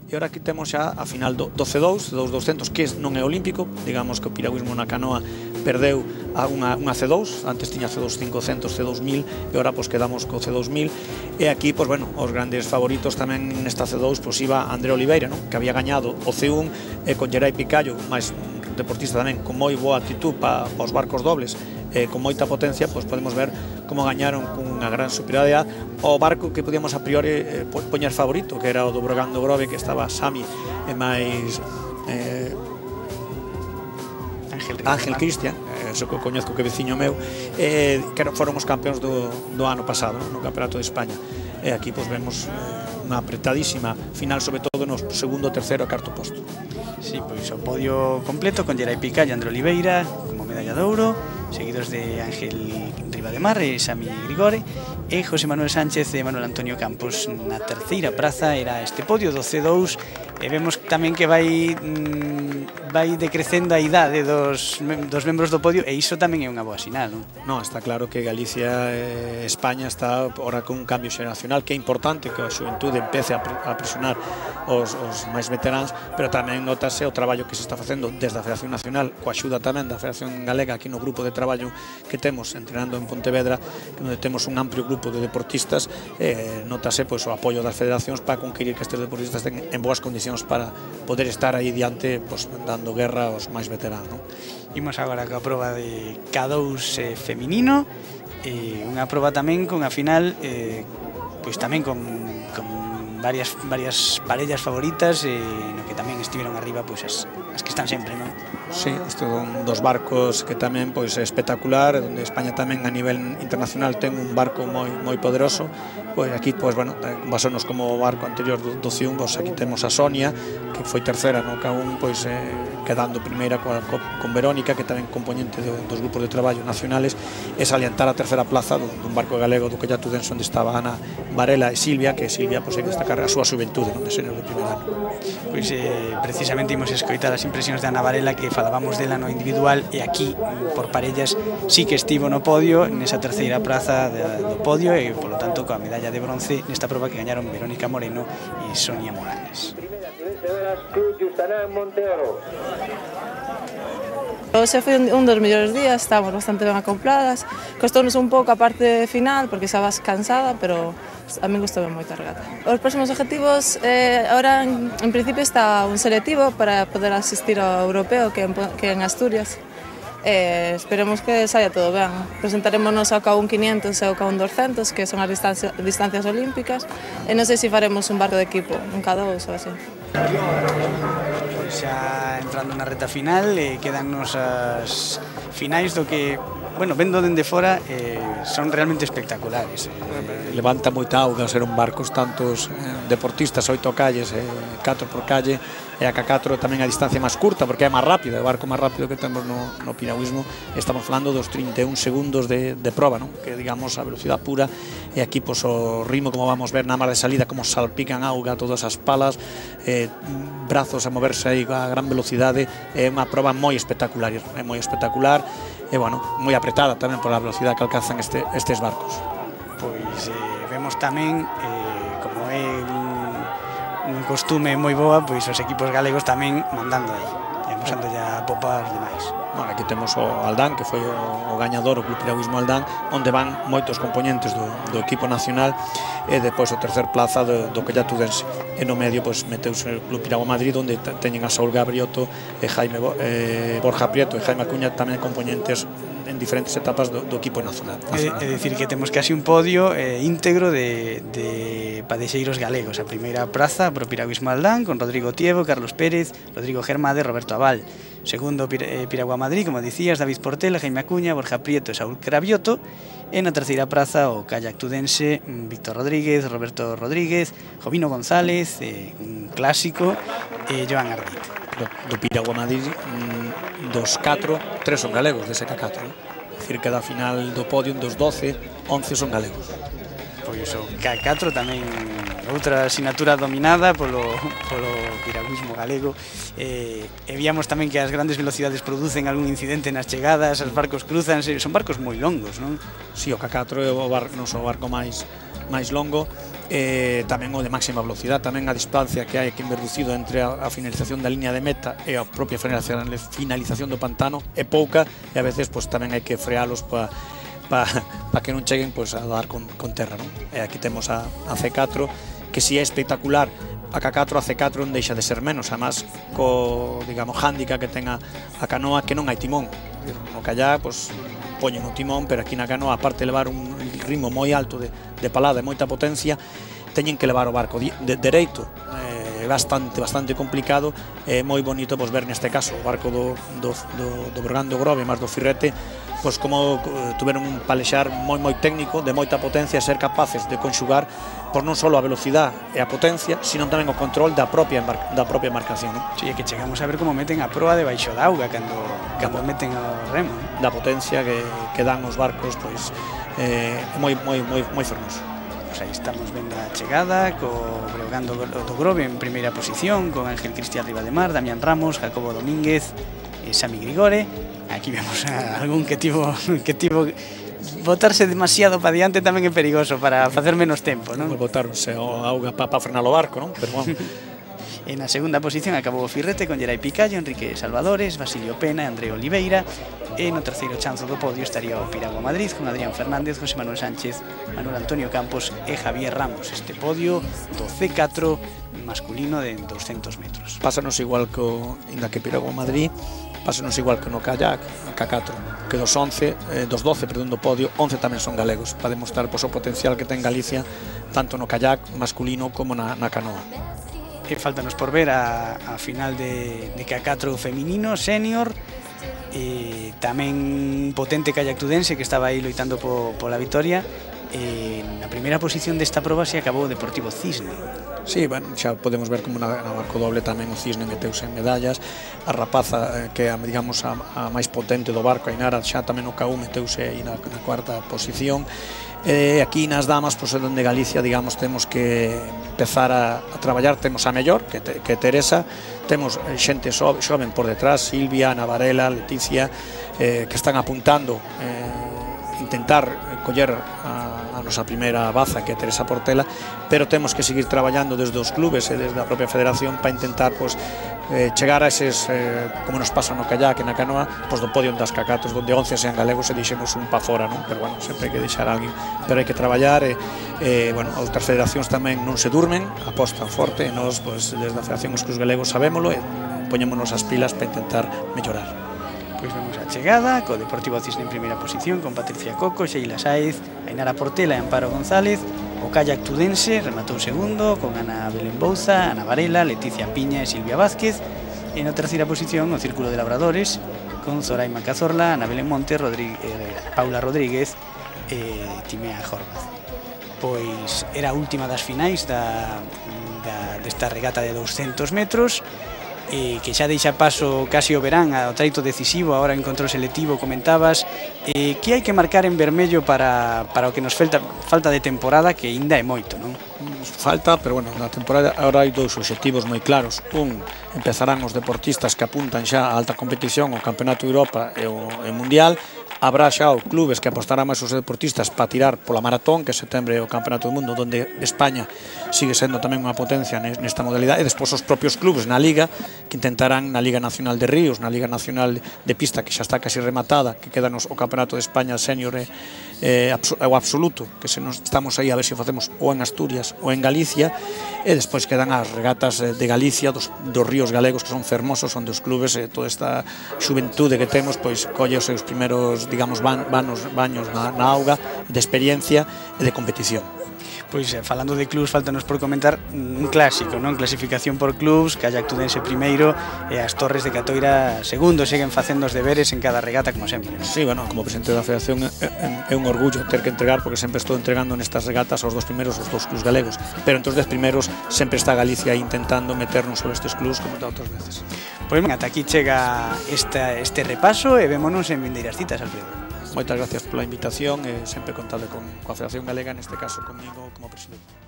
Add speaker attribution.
Speaker 1: E agora aquí temos xa a final do C2, C2-200, que non é olímpico. Digamos que o piragüismo na canoa perdeu a unha C2, antes tiña C2-500, C2000, e agora pois quedamos co C2000. E aquí, pois bueno, os grandes favoritos tamén nesta C2 pois iba André Oliveira, non? Que había gañado o C1, e con Gerai Picallo, máis deportista tamén con moi boa actitud para os barcos dobles, con moita potencia, pois podemos ver como gañaron cunha gran superioridade o barco que podíamos a priori poñer favorito, que era o do Brogan do Grove, que estaba Sami e máis Ángel Cristian, eso que coñezco que veciño meu, que foron os campeóns do ano pasado, no Campeonato de España. E aquí pois vemos unha apretadísima final, sobre todo no segundo, terceiro e cuarto posto.
Speaker 2: Sí, pois o podio completo con Gerai Picallo e André Oliveira como medalla de ouro, seguidos de Ángel Ribademar e Sami Grigore, e José Manuel Sánchez e Manuel Antonio Campos na terceira praza. Era este podio do C2, e vemos tamén que vai decrecendo a idade dos membros do podio, e iso tamén é unha boa sinal, non?
Speaker 1: Non, está claro que Galicia e España está ahora con un cambio xeracional, que é importante que a xuventude empece a presionar os máis veteráns, pero tamén notase o traballo que se está facendo desde a Federación Nacional, coa axuda tamén da Federación Galega, aquí no grupo de traballo que temos entrenando en Pontevedra, onde temos un amplio grupo de deportistas. Notase pois o apoio das federacións para conquerir que estes deportistas estén en boas condicións para poder estar aí diante, pois, dando guerra aos máis veteranos, non?
Speaker 2: Imos agora coa proba de K2 feminino, unha proba tamén con a final, pois tamén con varias parellas favoritas, no que tamén estiveron arriba pois as que están sempre, non?
Speaker 1: Sí, isto son dos barcos que tamén pois é espectacular, onde España tamén a nivel internacional ten un barco moi poderoso. Pois aquí, pois bueno, basonos como o barco anterior do C1, pois aquí temos a Sonia, que foi terceira no K1, pois quedando primeira con Verónica, que tamén componente dos grupos de traballo nacionales, e salientar a terceira plaza dun barco galego do Collatu Denso, onde estaba Ana Varela e Silvia, que Silvia pois hai que destacar a súa xuventude, non, de senior de primer ano.
Speaker 2: Pois precisamente imos escoitar as impresións de Ana Varela, que falábamos dela no individual, e aquí por parellas sí que estivo no podio, nesa terceira praza do podio, e polo tanto coa medalla de bronce nesta proba que gañaron Verónica Moreno e Sonia Morales.
Speaker 3: Ese foi un dos mellores días, estábamos bastante ben acopladas, costounos un pouco a parte final porque estabas cansada, pero a mí gustoume moito a regata. Os próximos objetivos, ahora en principio está un selectivo para poder asistir ao europeo que en Asturias. Esperemos que saia todo ben. Presentaremos ao K1 500 e ao K1 200, que son as distancias olímpicas, e non sei se faremos un barco de equipo, un K2 ou así.
Speaker 2: Xa entrando na reta final, quedannos as finais do que, bueno, vendo dende fora, son realmente espectaculares.
Speaker 1: Levanta moita auga ser un barcos tantos deportistas, 8 calles, 4 por calle, e a K4 tamén a distancia máis curta, porque é máis rápida, o barco máis rápido que temos no piragüismo. Estamos falando dos 31 segundos de proba, non? Que digamos a velocidade pura, e aquí pois o ritmo, como vamos ver na mar de salida, como salpican auga todas as palas, brazos a moverse aí a gran velocidade. É unha proba moi espectacular, e bueno, moi apretada tamén por a velocidade que alcanzan estes barcos.
Speaker 2: Pois vemos tamén, como é un costume moi boa, pois os equipos galegos tamén mandando aí, amosando ya a popa aos demais.
Speaker 1: Bueno, aquí temos o Aldán, que foi o gañador, o Club Piragüismo Aldán, onde van moitos componentes do equipo nacional, e depois o tercer plaza do Collatu Dense. E no medio pois meteuse o Club Piragua Madrid, onde teñen a Saúl Gabrioto, Borja Prieto e Jaime Acuña, tamén componentes en diferentes etapas do equipo nacional.
Speaker 2: É dicir que temos casi un podio íntegro de padexeiros galegos. A primeira praza pro Piragüismo Aldán, con Rodrigo Tievo, Carlos Pérez, Rodrigo Germade, Roberto Aval. Segundo, Piragua Madrid, como dicías, David Portela, Jaime Acuña, Borja Prieto e Saúl Gravioto. E na terceira praza, o Kayak Tudense, Víctor Rodríguez, Roberto Rodríguez, Jovino González, un clásico, e Joan Ardit.
Speaker 1: Do Piragua Madrid, dos 4, 3 son galegos, dese K4. É dicir, que da final do podio, dos 12, 11 son galegos.
Speaker 2: Pois o K4 tamén outra asignatura dominada polo piragüismo galego, e víamos tamén que as grandes velocidades producen algún incidente nas chegadas, os barcos cruzanse, son barcos moi longos, non?
Speaker 1: Si, o K4 é o barco máis longo, tamén o de máxima velocidade, tamén a distancia que hai aquí reducido entre a finalización da línea de meta e a propia finalización do pantano é pouca, e a veces pues, tamén hai que frealos para que non cheguen pues, a dar con terra, non? E aquí temos a C4, que si é espectacular a K4, a C4 non deixa de ser menos, además co, digamos, handicap que ten a canoa, que non hai timón. No kayak, pues, poñen o timón, pero aquí na canoa, aparte de levar un ritmo moi alto de palada e moita potencia, teñen que levar o barco dereito. É bastante complicado, é moi bonito pues, ver neste caso o barco do Breogán do Grove máis do Firrete, pues, como tuveron un palexar moi técnico, de moita potencia, ser capaces de conxugar por non só a velocidade e a potencia, sino tamén o control da propia embarcación, non?
Speaker 2: Sí, é que chegamos a ver como meten a proa debaixo da auga cando meten o remo, non?
Speaker 1: Da potencia que dan os barcos, pois, moi fermoso.
Speaker 2: Pues aí estamos vendo a chegada co Breogán do Grove en primeira posición, con Ángel Cristian Ribademar, Damián Ramos, Jacobo Domínguez e Sami Grigore. Aquí vemos a algún que tivo botarse demasiado para diante tamén é perigoso para facer menos tempo, non?
Speaker 1: Botarse a auga para frenar o barco, non? Pero bueno.
Speaker 2: En a segunda posición acabou o Firrete con Gerai Picallo, Enrique Salvadores, Basilio Pena e André Oliveira. E no terceiro chanzo do podio estaría o Piragua Madrid con Adrián Fernández, José Manuel Sánchez, Manuel Antonio Campos e Javier Ramos. Este podio do C4 masculino de 200 metros.
Speaker 1: Pásanos igual inda que Piragua Madrid, pásanos igual que no kayak, a K4, que dos 12 do podio, 11 tamén son galegos, para demostrar o potencial que ten Galicia tanto no kayak masculino como na canoa.
Speaker 2: E faltanos por ver a final de K4 feminino, senior, e tamén potente kayak tudense que estaba aí loitando pola vitoria. Na primeira posición desta proba se acabou o Deportivo Cisne.
Speaker 1: Sí, bueno, xa podemos ver como na barco doble tamén o Cisne meteuse en medallas. A rapaza, que é, digamos, a máis potente do barco, a Inara, xa tamén o KU meteuse aí na cuarta posición. Aquí nas damas, pois, onde Galicia, digamos, temos que empezar a traballar. Temos a mellor, que Teresa, temos xente xoven por detrás, Silvia, Ana Varela, Leticia, que están apuntando intentar coller a nosa primeira baza, que é Teresa Portela, pero temos que seguir traballando desde os clubes e desde a propia federación para intentar chegar a eses, como nos pasa no kayak e na canoa, do podio das K4, donde 11 sean galegos e deixemos un pa fora, non? Pero bueno, sempre hai que deixar alguén, pero hai que traballar e bueno, outras federacións tamén non se durmen, apostan forte e nós, desde a Federación os Clubs Galegos sabémolo e poñémonos as pilas para intentar mellorar.
Speaker 2: Pois vemos a chegada co Deportivo Cisne en primeira posición con Patricia Coco, Sheila Sáez, Ainara Portela e Amparo González. O kayak tudense rematou segundo con Ana Belén Bouza, Ana Varela, Leticia Piña e Silvia Vázquez. E na terceira posición o Círculo de Labradores con Zoraima Cazorla, Ana Belén Monte, Paula Rodríguez e Timea Jorvaz. Pois era a última das finais desta regata de 200 metros, que xa deixa paso casi o verán ao treito decisivo, agora en control selectivo comentabas, que hai que marcar en vermello para o que nos falta de temporada, que ainda é moito, non?
Speaker 1: Falta, pero bueno, na temporada agora hai dous obxectivos moi claros. Empezarán os deportistas que apuntan xa a alta competición, o Campeonato de Europa e o Mundial. Habrá xa os clubes que apostarán máis os deportistas para tirar pola maratón, que en setembro é o Campeonato do Mundo, onde España sigue sendo tamén unha potencia nesta modalidade, e despois os propios clubes na Liga, que intentarán na Liga Nacional de Ríos, na Liga Nacional de Pista, que xa está casi rematada, que queda o Campeonato de España senior o absoluto, que estamos aí a ver se facemos ou en Asturias ou en Galicia, e despois quedan as regatas de Galicia, dos ríos galegos, que son fermosos, onde os clubes, toda esta xuventude que temos, pois colle os seus primeiros, digamos, baños na auga, de experiencia e de competición.
Speaker 2: Pois, falando de clubs, faltanos por comentar un clásico, non? Clasificación por clubs, Kayak Tudense primeiro e as Torres de Catoira segundo, seguen facendo os deberes en cada regata, como sempre.
Speaker 1: Sí, bueno, como presidente da Federación é un orgullo ter que entregar, porque sempre estou entregando nestas regatas aos dos primeiros, os dos clubs galegos, pero entre os 10 primeiros sempre está Galicia aí intentando meternos sobre estes clubs como outras veces.
Speaker 2: Pois, ata aquí chega este repaso e vémonos en vindeiras citas, Alfredo.
Speaker 1: Moitas gracias pola invitación e sempre contade coa Federación Galega, neste caso comigo como presidente.